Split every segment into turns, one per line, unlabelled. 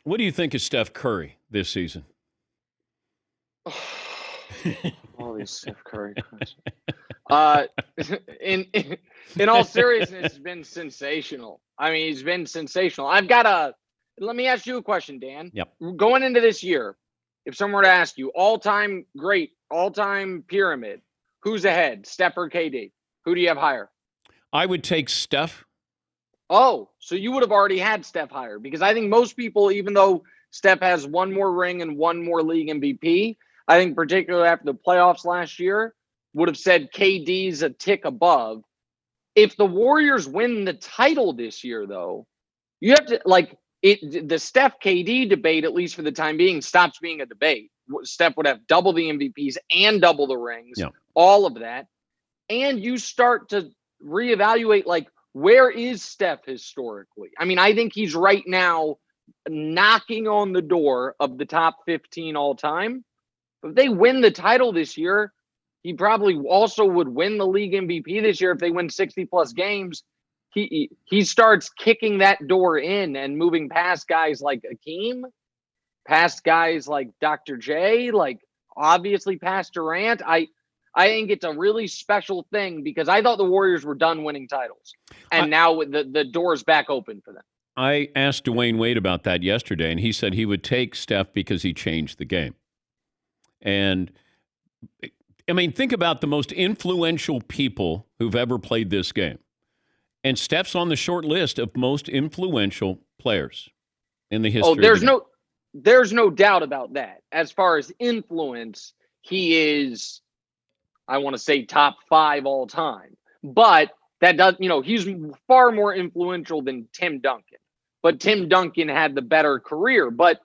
What do you think of Steph Curry this season?
All these Steph Curry questions. Uh, in, in in all seriousness, it's been sensational. I mean, he's been sensational. Let me ask you a question, Dan.
Yep.
Going into this year, if someone were to ask you, all-time great, all-time pyramid, who's ahead, Steph or KD? Who do you have higher?
I would take Steph.
Oh, so you would have already had Steph higher, because I think most people, even though Steph has one more ring and one more league MVP, I think particularly after the playoffs last year, would have said KD's a tick above. If the Warriors win the title this year, though, you have to the Steph KD debate, at least for the time being, stops being a debate. Steph would have double the MVPs and double the rings, all of that. And you start to reevaluate, where is Steph historically? I mean, I think he's right now knocking on the door of the top 15 all time. If they win the title this year, he probably also would win the league MVP this year if they win 60 plus games. He starts kicking that door in and moving past guys like Akeem, past guys like Dr. J, obviously past Durant. I think it's a really special thing, because I thought the Warriors were done winning titles, and now the door's back open for them.
I asked Dwayne Wade about that yesterday, and he said he would take Steph because he changed the game. And I mean, think about the most influential people who've ever played this game. And Steph's on the short list of most influential players in the history.
Oh, there's no doubt about that. As far as influence, he is, I want to say, top 5 all time. But that does, he's far more influential than Tim Duncan. But Tim Duncan had the better career. But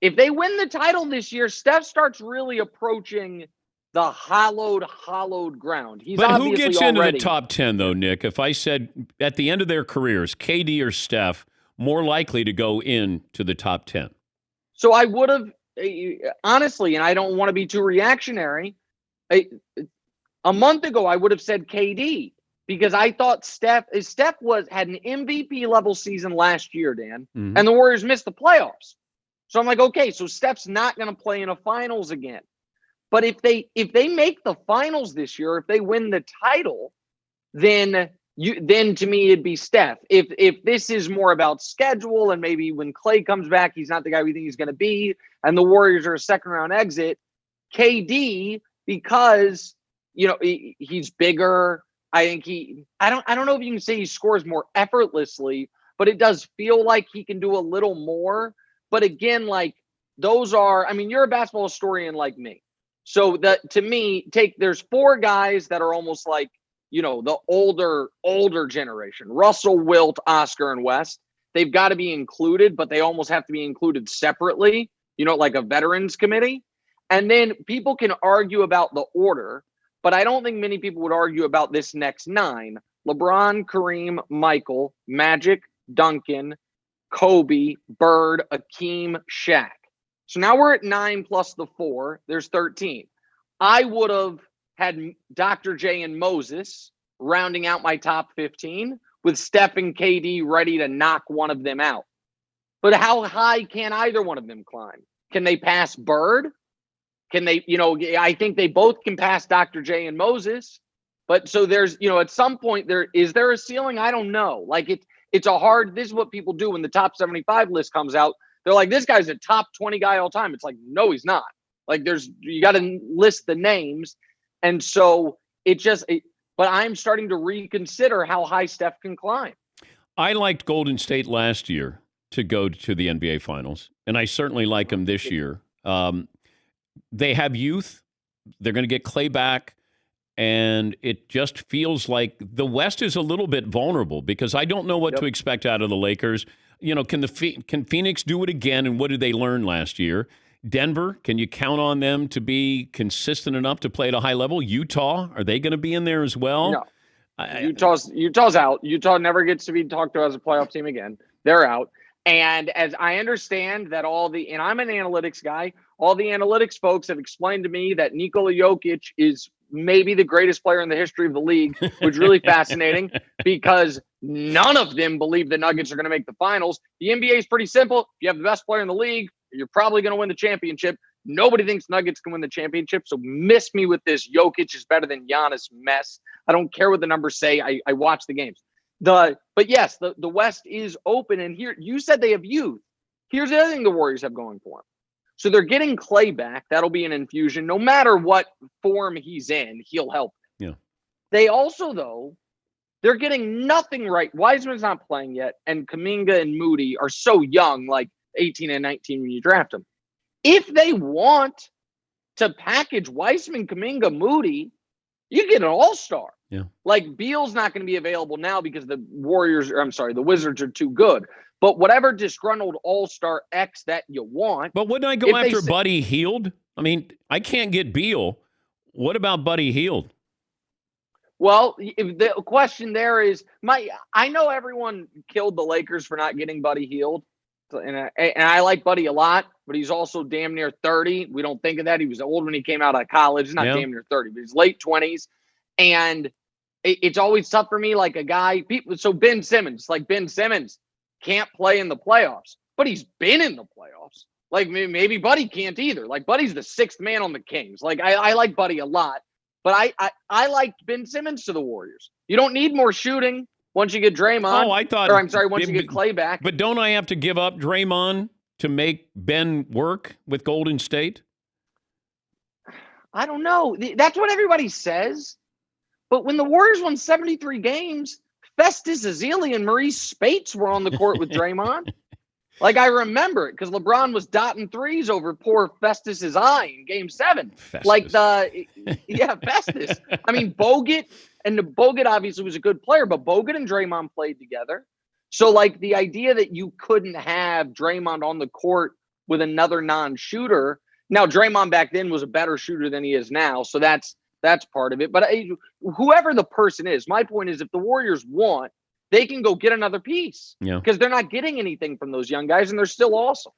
if they win the title this year, Steph starts really approaching the hollowed ground.
But who gets into the top 10, though, Nick? If I said at the end of their careers, KD or Steph, more likely to go into the top 10? So
I would have, honestly, and I don't want to be too reactionary, a month ago I would have said KD, because I thought Steph had an MVP level season last year, Dan, and the Warriors missed the playoffs. So I'm like, okay, so Steph's not going to play in a finals again. But if they make the finals this year, if they win the title, then to me it'd be Steph. If this is more about schedule, and maybe when Klay comes back, he's not the guy we think he's going to be, and the Warriors are a second round exit, KD, because he's bigger. I think I don't know if you can say he scores more effortlessly, but it does feel like he can do a little more. But again, those are, I mean, you're a basketball historian like me. So to me, there's 4 guys that are almost like, the older generation: Russell, Wilt, Oscar, and West. They've got to be included, but they almost have to be included separately, like a veterans committee. And then people can argue about the order, but I don't think many people would argue about this next 9: LeBron, Kareem, Michael, Magic, Duncan, Kobe, Bird, Akeem, Shaq. So now we're at 9 plus the 4. There's 13. I would have had Dr. J and Moses rounding out my top 15, with Steph and KD ready to knock one of them out. But how high can either one of them climb? Can they pass Bird? Can they, I think they both can pass Dr. J and Moses. But so there's, at some point is there a ceiling? I don't know. This is what people do when the top 75 list comes out. They're like, this guy's a top 20 guy all time. It's like, no, he's not. You got to list the names. And so but I'm starting to reconsider how high Steph can climb.
I liked Golden State last year to go to the NBA Finals, and I certainly like them this year. They have youth. They're going to get Klay back. And it just feels like the West is a little bit vulnerable, because I don't know what to expect out of the Lakers. Can Phoenix do it again? And what did they learn last year? Denver, can you count on them to be consistent enough to play at a high level? Utah, are they going to be in there as well?
No. Utah's out. Utah never gets to be talked to as a playoff team again. They're out. And as I understand that and I'm an analytics guy, all the analytics folks have explained to me that Nikola Jokic is maybe the greatest player in the history of the league, which is really fascinating because none of them believe the Nuggets are going to make the finals. The NBA is pretty simple. If you have the best player in the league, you're probably going to win the championship. Nobody thinks Nuggets can win the championship, so miss me with this Jokic is better than Giannis mess. I don't care what the numbers say. I watch the games. But yes, the West is open, and here you said they have youth. Here's the other thing the Warriors have going for them. So they're getting Clay back. That'll be an infusion. No matter what form he's in, he'll help them.
Yeah.
They also, though, they're getting nothing right. Wiseman's not playing yet, and Kuminga and Moody are so young, like 18 and 19 when you draft them. If they want to package Wiseman, Kuminga, Moody, you get an all-star.
Yeah.
Like Beal's not going to be available now because the Wizards are too good. But whatever disgruntled all-star X that you want.
But wouldn't I go after Buddy Hield? I mean, I can't get Beal. What about Buddy Hield?
Well, if the question there is, I know everyone killed the Lakers for not getting Buddy Hield. And I like Buddy a lot, but he's also damn near 30. We don't think of that. He was old when he came out of college. He's not damn near 30, but he's late 20s. And it's always tough for me, like a guy. So Ben Simmons can't play in the playoffs, but he's been in the playoffs. Like maybe Buddy can't either. Like Buddy's the sixth man on the Kings. Like I like Buddy a lot, but I like Ben Simmons to the Warriors. You don't need more shooting once you get Draymond. Once you get Clay back.
But don't I have to give up Draymond to make Ben work with Golden State?
I don't know. That's what everybody says. But when the Warriors won 73 games, Festus Ezeli and Maurice Spates were on the court with Draymond. Like, I remember it because LeBron was dotting threes over poor Festus's eye in Game 7.
Festus.
Festus. I mean, Bogut obviously was a good player, but Bogut and Draymond played together. So, like, the idea that you couldn't have Draymond on the court with another non-shooter. Now, Draymond back then was a better shooter than he is now, so that's part of it. But whoever the person is, my point is if the Warriors want, they can go get another piece because they're not getting anything from those young guys, and they're still awesome.